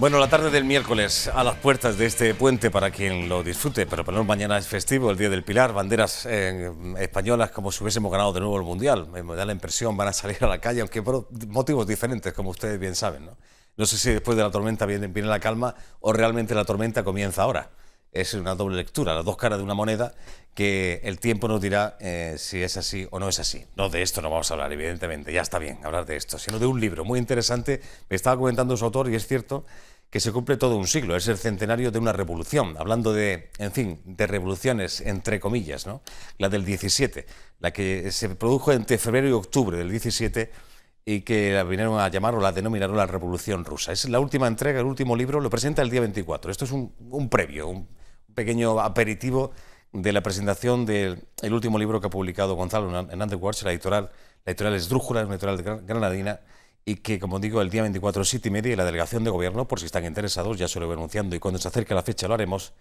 Bueno, la tarde del miércoles a las puertas de este puente para quien lo disfrute, pero para nosotros mañana es festivo, el Día del Pilar, banderas españolas como si hubiésemos ganado de nuevo el Mundial. Me da la impresión, van a salir a la calle, aunque por motivos diferentes, como ustedes bien saben, ¿no? No sé si después de la tormenta viene la calma o realmente la tormenta comienza ahora. Es una doble lectura, las dos caras de una moneda que el tiempo nos dirá si es así o no es así. No, de esto no vamos a hablar, evidentemente, ya está bien hablar de esto, sino de un libro muy interesante. Me estaba comentando su autor y es cierto que se cumple todo un siglo, es el centenario de una revolución, hablando de, en fin, de revoluciones entre comillas, ¿no? La del 17, la que se produjo entre febrero y octubre del 17 y que la vinieron a llamar o la denominaron la Revolución Rusa. Es la última entrega, el último libro, lo presenta el día 24. Esto es un previo, un pequeño aperitivo de la presentación del último libro que ha publicado Gonzalo en Underworks, la editorial Esdrújula, una editorial granadina, y que, como digo, el día 24, 7:30, y la delegación de gobierno, por si están interesados, ya se lo voy anunciando, y cuando se acerque la fecha lo haremos,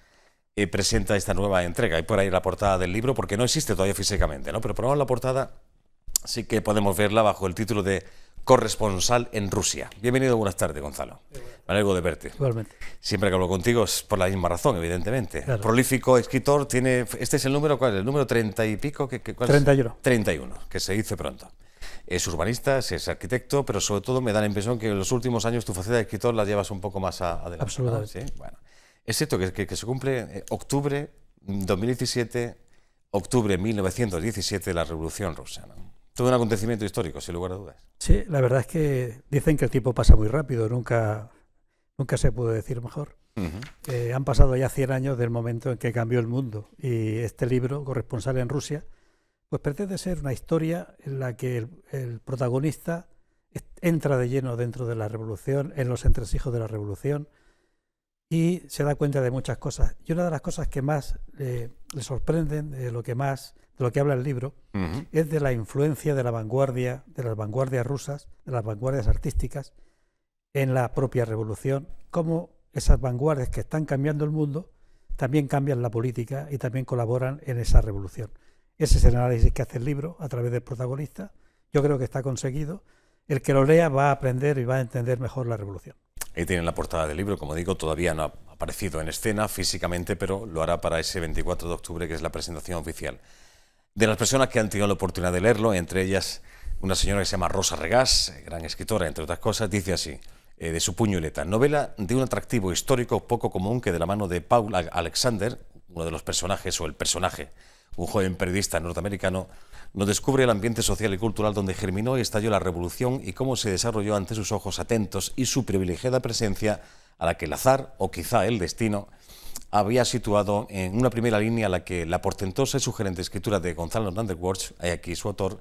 presenta esta nueva entrega. Y por ahí la portada del libro, porque no existe todavía físicamente, ¿no? Pero por ahora la portada sí que podemos verla bajo el título de Corresponsal en Rusia. Bienvenido, buenas tardes, Gonzalo. Me alegro de verte. Igualmente. Siempre que hablo contigo es por la misma razón, evidentemente. Claro. Prolífico escritor, tiene... ¿Este es el número cuál? ¿El número 30 y pico? ¿Cuál 31. 31, que se dice pronto. Es urbanista, es arquitecto, pero sobre todo me da la impresión que en los últimos años tu faceta de escritor la llevas un poco más adelante. Absolutamente. ¿No? ¿Sí? Bueno. Es cierto que se cumple octubre 2017, octubre 1917, la Revolución Rusa, ¿no? Todo un acontecimiento histórico, sin lugar a dudas. Sí, la verdad es que dicen que el tiempo pasa muy rápido, nunca se puede decir mejor. Han pasado ya 100 años del momento en que cambió el mundo, y este libro, Corresponsal en Rusia, pues pretende ser una historia en la que el protagonista entra de lleno dentro de la revolución, en los entresijos de la revolución, y se da cuenta de muchas cosas. Y una de las cosas que más le sorprenden, de lo que habla el libro, es de la influencia de las vanguardias rusas, de las vanguardias artísticas, en la propia revolución, cómo esas vanguardias que están cambiando el mundo también cambian la política y también colaboran en esa revolución. Ese es el análisis que hace el libro a través del protagonista. Yo creo que está conseguido. El que lo lea va a aprender y va a entender mejor la revolución. Ahí tienen la portada del libro, como digo, todavía no ha aparecido en escena físicamente, pero lo hará para ese 24 de octubre, que es la presentación oficial. De las personas que han tenido la oportunidad de leerlo, entre ellas una señora que se llama Rosa Regás, gran escritora, entre otras cosas, dice así, de su puño y letra: novela de un atractivo histórico poco común que, de la mano de Paul Alexander, uno de los personajes, o el personaje, un joven periodista norteamericano, nos descubre el ambiente social y cultural donde germinó y estalló la revolución y cómo se desarrolló ante sus ojos atentos, y su privilegiada presencia a la que el azar, o quizá el destino, había situado en una primera línea, a la que la portentosa y sugerente escritura de Gonzalo Underworks, aquí su autor,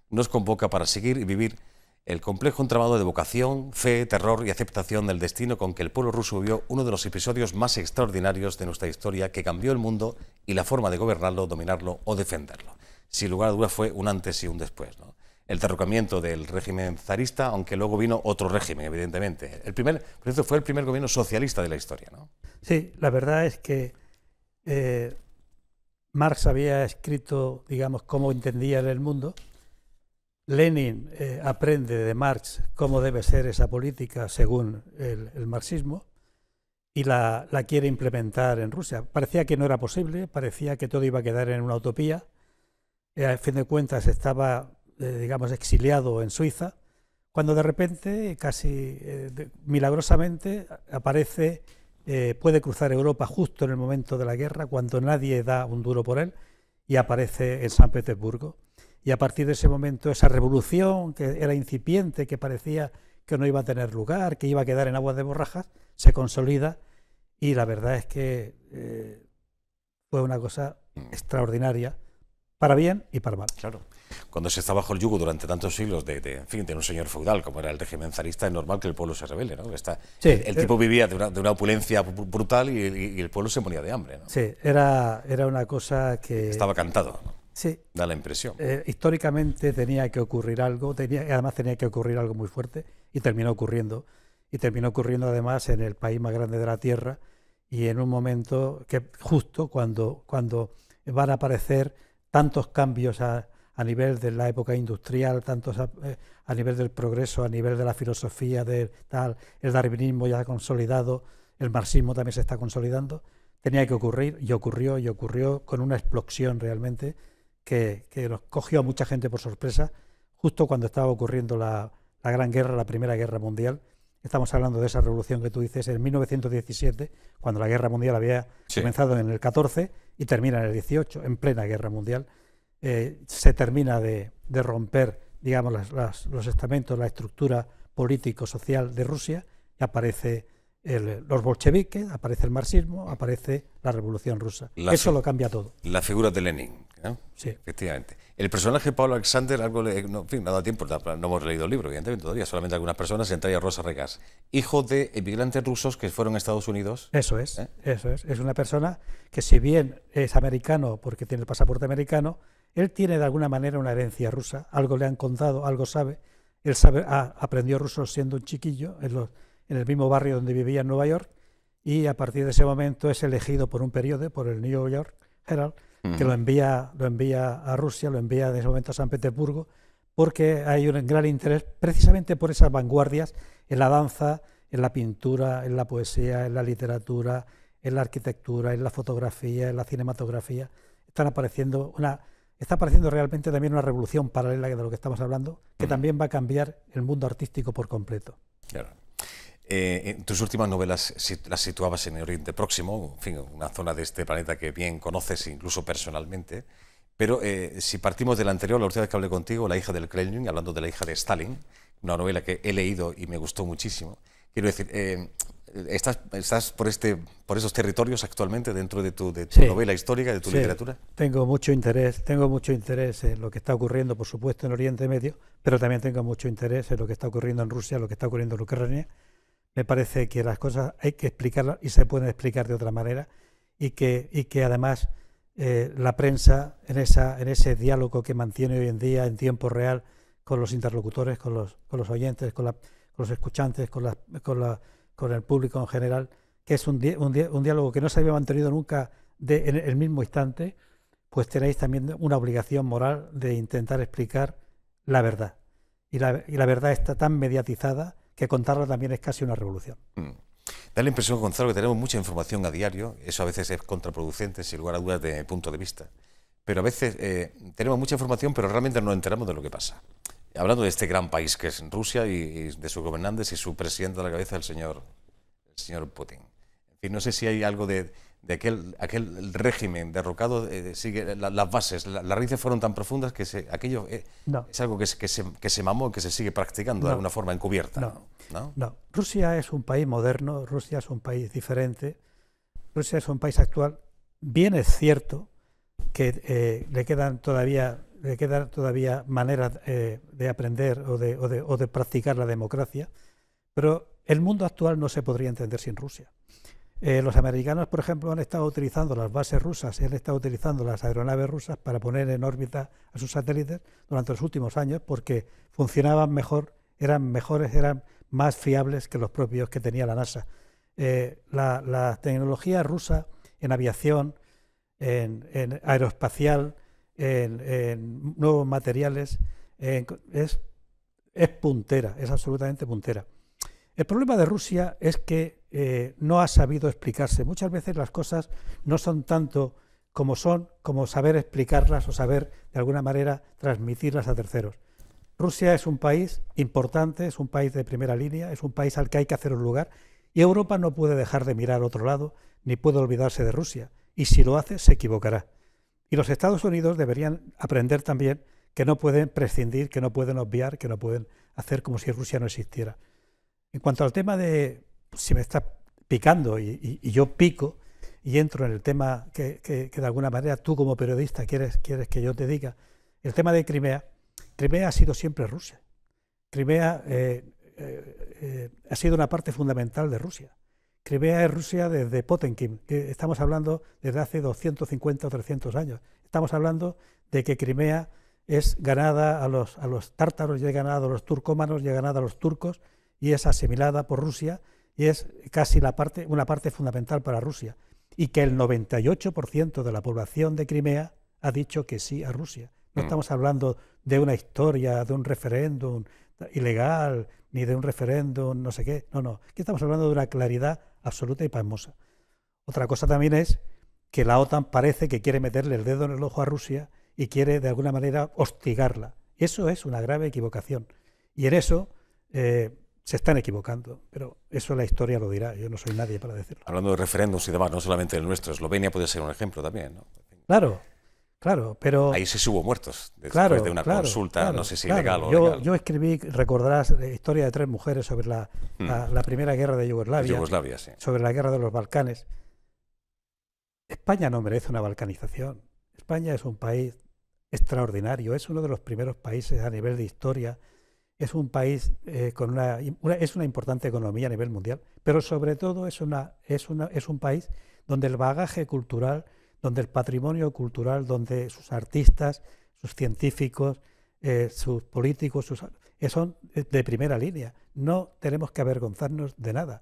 nos convoca para seguir y vivir el complejo entramado de vocación, fe, terror y aceptación del destino con que el pueblo ruso vivió uno de los episodios más extraordinarios de nuestra historia, que cambió el mundo y la forma de gobernarlo, dominarlo o defenderlo. Sin lugar a dudas fue un antes y un después, ¿no? El derrocamiento del régimen zarista, aunque luego vino otro régimen, evidentemente. Por eso fue el primer gobierno socialista de la historia, ¿no? Sí, la verdad es que Marx había escrito, digamos, cómo entendía el mundo. Lenin aprende de Marx cómo debe ser esa política según el marxismo, y la quiere implementar en Rusia. Parecía que no era posible, parecía que todo iba a quedar en una utopía. A fin de cuentas estaba, digamos, exiliado en Suiza, cuando de repente, casi milagrosamente, aparece, puede cruzar Europa justo en el momento de la guerra, cuando nadie da un duro por él, y aparece en San Petersburgo. Y a partir de ese momento, esa revolución que era incipiente, que parecía que no iba a tener lugar, que iba a quedar en aguas de borrajas, se consolida, y la verdad es que fue una cosa extraordinaria, para bien y para mal. Claro. Cuando se está bajo el yugo durante tantos siglos de un señor feudal como era el régimen zarista, es normal que el pueblo se rebele, ¿no? El tipo vivía de una opulencia brutal y el pueblo se moría de hambre, ¿no? Sí, era una cosa que... Estaba cantado, ¿no? Sí. Da la impresión. Históricamente tenía que ocurrir algo, además tenía que ocurrir algo muy fuerte, y terminó ocurriendo. Y terminó ocurriendo además en el país más grande de la Tierra, y en un momento que justo cuando van a aparecer tantos cambios a a nivel de la época industrial, tanto a nivel del progreso, a nivel de la filosofía, de tal, el darwinismo ya consolidado, el marxismo también se está consolidando, tenía que ocurrir y ocurrió con una explosión realmente que nos cogió a mucha gente por sorpresa justo cuando estaba ocurriendo la Gran Guerra, la Primera Guerra Mundial. Estamos hablando de esa revolución que tú dices en 1917, cuando la Guerra Mundial había comenzado en el 14 y termina en el 18, en plena Guerra Mundial. Se termina de romper, digamos, los estamentos, la estructura político-social de Rusia, y aparece los bolcheviques, aparece el marxismo, aparece la Revolución Rusa. Eso lo cambia todo. La figura de Lenin, ¿no? Sí. Efectivamente. El personaje Pablo Alexander, no ha dado tiempo, no hemos leído el libro, evidentemente, todavía, solamente algunas personas, entre ellas Rosa Regás, hijo de inmigrantes rusos que fueron a Estados Unidos. Eso es. Es una persona que, si bien es americano porque tiene el pasaporte americano, él tiene de alguna manera una herencia rusa, algo le han contado, algo sabe. Él aprendió ruso siendo un chiquillo en el mismo barrio donde vivía en Nueva York, y a partir de ese momento es elegido por un periódico, por el New York Herald, que lo envía a Rusia, lo envía en ese momento a San Petersburgo, porque hay un gran interés precisamente por esas vanguardias en la danza, en la pintura, en la poesía, en la literatura, en la arquitectura, en la fotografía, en la cinematografía. Está apareciendo realmente también una revolución paralela de lo que estamos hablando, que también va a cambiar el mundo artístico por completo. Claro. En tus últimas novelas las situabas en el Oriente Próximo, en fin, una zona de este planeta que bien conoces incluso personalmente, pero si partimos de la anterior, la última vez que hablé contigo, La hija del Kremlin, hablando de la hija de Stalin, una novela que he leído y me gustó muchísimo, quiero decir, ¿estás por esos territorios actualmente dentro de tu novela histórica, de tu literatura? Tengo mucho interés en lo que está ocurriendo, por supuesto, en Oriente Medio, pero también tengo mucho interés en lo que está ocurriendo en Rusia, lo que está ocurriendo en Ucrania. Me parece que las cosas hay que explicarlas y se pueden explicar de otra manera, y que además la prensa, en ese diálogo que mantiene hoy en día en tiempo real con los interlocutores, con los oyentes, con los escuchantes, con el público en general, que es un diálogo que no se había mantenido nunca en el mismo instante, pues tenéis también una obligación moral de intentar explicar la verdad. Y la verdad está tan mediatizada que contarla también es casi una revolución. Da la impresión, Gonzalo, que tenemos mucha información a diario. Eso a veces es contraproducente, sin lugar a dudas, desde mi punto de vista. Pero a veces tenemos mucha información, pero realmente no nos enteramos de lo que pasa. Hablando de este gran país que es Rusia y de sus gobernantes y su presidente a la cabeza, el señor Putin. En fin, no sé si hay algo de aquel régimen derrocado, sigue las bases, las raíces fueron tan profundas que aquello es algo que se mamó, que se sigue practicando de alguna forma encubierta. No. Rusia es un país moderno, Rusia es un país diferente, Rusia es un país actual. Bien es cierto que le quedan todavía maneras de aprender o de practicar la democracia, pero el mundo actual no se podría entender sin Rusia. Los americanos, por ejemplo, han estado utilizando las bases rusas, han estado utilizando las aeronaves rusas para poner en órbita a sus satélites durante los últimos años, porque funcionaban mejor, eran mejores, eran más fiables que los propios que tenía la NASA. La tecnología rusa en aviación, en aeroespacial, en nuevos materiales, es puntera, es absolutamente puntera. El problema de Rusia es que no ha sabido explicarse. Muchas veces las cosas no son tanto como son, como saber explicarlas o saber de alguna manera transmitirlas a terceros. Rusia es un país importante, es un país de primera línea, es un país al que hay que hacer un lugar, y Europa no puede dejar de mirar a otro lado, ni puede olvidarse de Rusia, y si lo hace se equivocará. Y los Estados Unidos deberían aprender también que no pueden prescindir, que no pueden obviar, que no pueden hacer como si Rusia no existiera. En cuanto al tema de, si me está picando y yo pico y entro en el tema que de alguna manera tú como periodista quieres que yo te diga, el tema de Crimea. Crimea ha sido siempre Rusia. Crimea ha sido una parte fundamental de Rusia. Crimea es Rusia desde Potemkin, que estamos hablando desde hace 250 o 300 años. Estamos hablando de que Crimea es ganada a los tártaros, y es ganada a los turcómanos, y es ganada a los turcos, y es asimilada por Rusia, y es casi una parte fundamental para Rusia. Y que el 98% de la población de Crimea ha dicho que sí a Rusia. No estamos hablando de una historia, de un referéndum ilegal, ni de un referéndum no sé qué. No. Aquí estamos hablando de una claridad absoluta y pasmosa. Otra cosa también es que la OTAN parece que quiere meterle el dedo en el ojo a Rusia y quiere de alguna manera hostigarla. Eso es una grave equivocación. Y en eso se están equivocando. Pero eso la historia lo dirá. Yo no soy nadie para decirlo. Hablando de referéndums y demás, no solamente el nuestro, Eslovenia puede ser un ejemplo también, ¿no? Claro, pero... Ahí sí hubo muertos después de una consulta, no sé si ilegal o legal. Yo escribí, recordarás, la historia de 3 mujeres sobre la primera guerra de Yugoslavia, sí. Sobre la guerra de los Balcanes. España no merece una balcanización. España es un país extraordinario, es uno de los primeros países a nivel de historia, es un país con es una importante economía a nivel mundial, pero sobre todo es un país donde el bagaje cultural, donde el patrimonio cultural, donde sus artistas, sus científicos, sus políticos, son de primera línea. No tenemos que avergonzarnos de nada.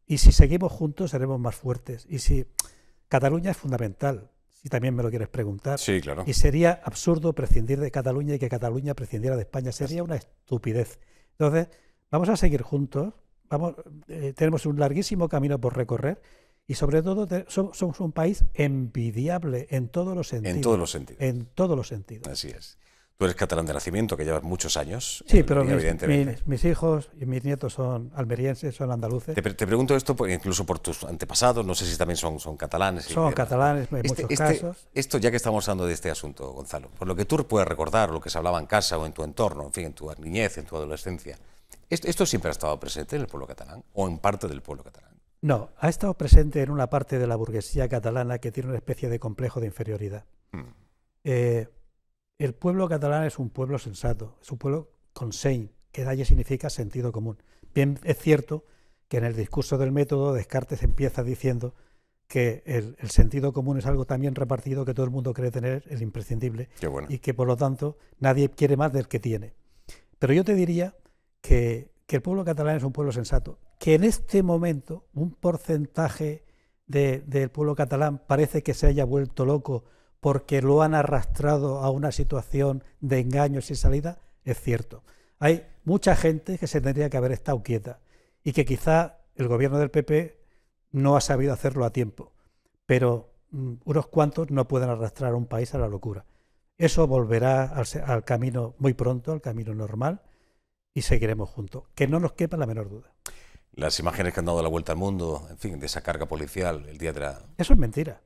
Y si seguimos juntos seremos más fuertes. Y si Cataluña es fundamental, si también me lo quieres preguntar. Sí, claro. Y sería absurdo prescindir de Cataluña y que Cataluña prescindiera de España. Sería una estupidez. Entonces, vamos a seguir juntos. Tenemos un larguísimo camino por recorrer. Y sobre todo somos un país envidiable en todos los sentidos. En todos los sentidos. En todos los sentidos. Así es. Tú eres catalán de nacimiento, que llevas muchos años. Sí, pero mis hijos y mis nietos son almerienses, son andaluces. Te pregunto esto incluso por tus antepasados, no sé si también son catalanes. Son catalanes en muchos casos. Esto, ya que estamos hablando de este asunto, Gonzalo, por lo que tú puedes recordar, lo que se hablaba en casa o en tu entorno, en fin, en tu niñez, en tu adolescencia, ¿esto siempre ha estado presente en el pueblo catalán o en parte del pueblo catalán? No, ha estado presente en una parte de la burguesía catalana que tiene una especie de complejo de inferioridad. El pueblo catalán es un pueblo sensato, es un pueblo con seny, que allí significa sentido común. Bien, es cierto que en el discurso del método Descartes empieza diciendo que el sentido común es algo tan bien repartido que todo el mundo cree tener, el imprescindible, y que por lo tanto nadie quiere más del que tiene. Pero yo te diría que el pueblo catalán es un pueblo sensato, que en este momento un porcentaje del pueblo catalán parece que se haya vuelto loco porque lo han arrastrado a una situación de engaños y salida, es cierto. Hay mucha gente que se tendría que haber estado quieta y que quizá el gobierno del PP no ha sabido hacerlo a tiempo, pero unos cuantos no pueden arrastrar a un país a la locura. Eso volverá al camino muy pronto, al camino normal, y seguiremos juntos. Que no nos quepa la menor duda. Las imágenes que han dado la vuelta al mundo, en fin, de esa carga policial el día de la... Eso es mentira.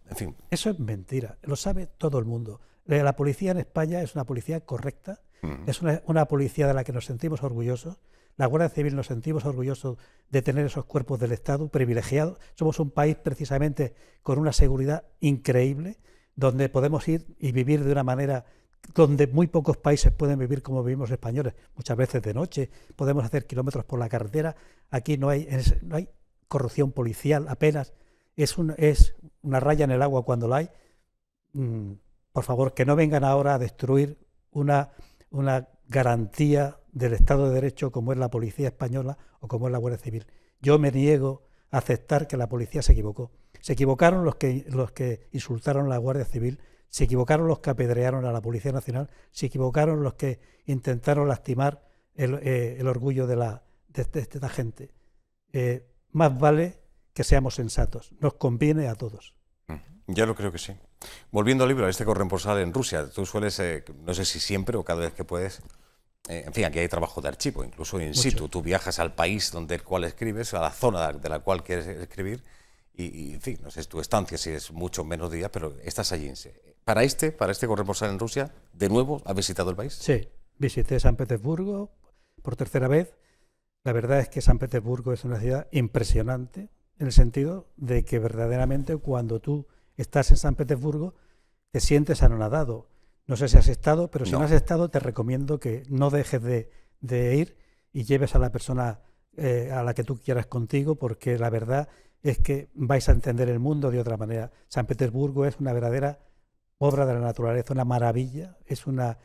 En fin. Eso es mentira. Lo sabe todo el mundo. La policía en España es una policía correcta, es una policía de la que nos sentimos orgullosos. La Guardia Civil nos sentimos orgullosos de tener esos cuerpos del Estado privilegiados. Somos un país precisamente con una seguridad increíble, donde podemos ir y vivir de una manera donde muy pocos países pueden vivir como vivimos españoles, muchas veces de noche, podemos hacer kilómetros por la carretera. Aquí no hay corrupción policial apenas, es una raya en el agua cuando la hay. Por favor, que no vengan ahora a destruir una garantía del Estado de Derecho como es la Policía Española o como es la Guardia Civil. Yo me niego a aceptar que la policía se equivocó. Se equivocaron los que insultaron a la Guardia Civil, se equivocaron los que apedrearon a la Policía Nacional, se equivocaron los que intentaron lastimar el orgullo de esta gente. Más vale que seamos sensatos, nos conviene a todos. Ya lo creo que sí. Volviendo al libro, este corresponsal en Rusia, tú sueles, no sé si siempre o cada vez que puedes, en fin, aquí hay trabajo de archivo, incluso in situ. Tú viajas al país del cual escribes, a la zona de la cual quieres escribir, y en fin, no sé, tu estancia si es mucho o menos días, pero estás allí. Para este corresponsal en Rusia, ¿de nuevo has visitado el país? Sí, visité San Petersburgo por tercera vez. La verdad es que San Petersburgo es una ciudad impresionante, en el sentido de que verdaderamente cuando tú estás en San Petersburgo te sientes anonadado. No sé si has estado, pero si no has estado te recomiendo que no dejes de ir y lleves a la persona a la que tú quieras contigo, porque la verdad es que vais a entender el mundo de otra manera. San Petersburgo es una verdadera obra de la naturaleza, una maravilla, es una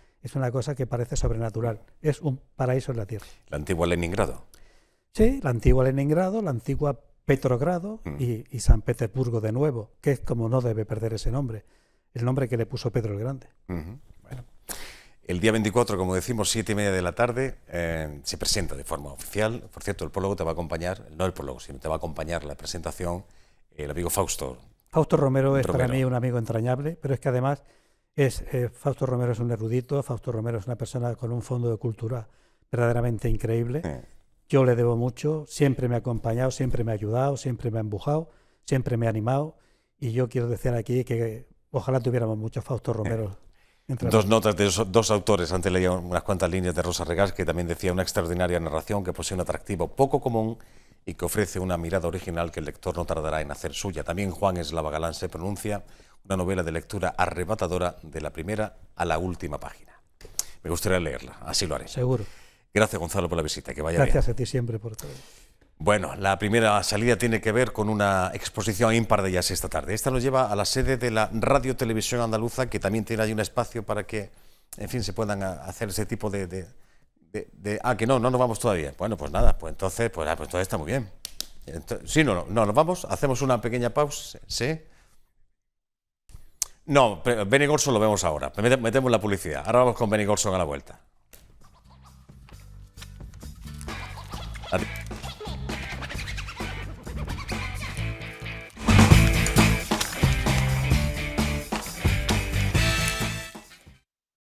cosa que parece sobrenatural, es un paraíso en la tierra. ¿La antigua Leningrado? Sí, la antigua Leningrado, la antigua Petrogrado y San Petersburgo de nuevo, que es como no debe perder ese nombre, el nombre que le puso Pedro el Grande. Bueno, El día 24, como decimos, 7:30 de la tarde, se presenta de forma oficial. Por cierto, el prólogo te va a acompañar, no el prólogo, sino te va a acompañar la presentación el amigo Fausto. Fausto Romero es para mí un amigo entrañable, pero es que además Fausto Romero es un erudito, Fausto Romero es una persona con un fondo de cultura verdaderamente increíble. Yo le debo mucho, siempre me ha acompañado, siempre me ha ayudado, siempre me ha empujado, siempre me ha animado, y yo quiero decir aquí que ojalá tuviéramos muchos Fausto Romero. Dos notas de dos autores. Antes leía unas cuantas líneas de Rosa Regás, que también decía: una extraordinaria narración que posee un atractivo poco común y que ofrece una mirada original que el lector no tardará en hacer suya. También Juan Eslava Galán se pronuncia: una novela de lectura arrebatadora de la primera a la última página. Me gustaría leerla, así lo haré. Seguro. Gracias, Gonzalo, por la visita, que vaya bien. Gracias bien. A ti siempre por todo. Bueno, la primera salida tiene que ver con una exposición impar de jazz esta tarde. Esta nos lleva a la sede de la Radio Televisión Andaluza, que también tiene ahí un espacio para que, en fin, se puedan hacer ese tipo de... que no nos vamos todavía. Bueno, pues nada, pues entonces está muy bien. Sí, no, nos vamos, hacemos una pequeña pausa, ¿sí? No, Benny Golson lo vemos ahora, metemos la publicidad. Ahora vamos con Benny Golson a la vuelta. Adiós.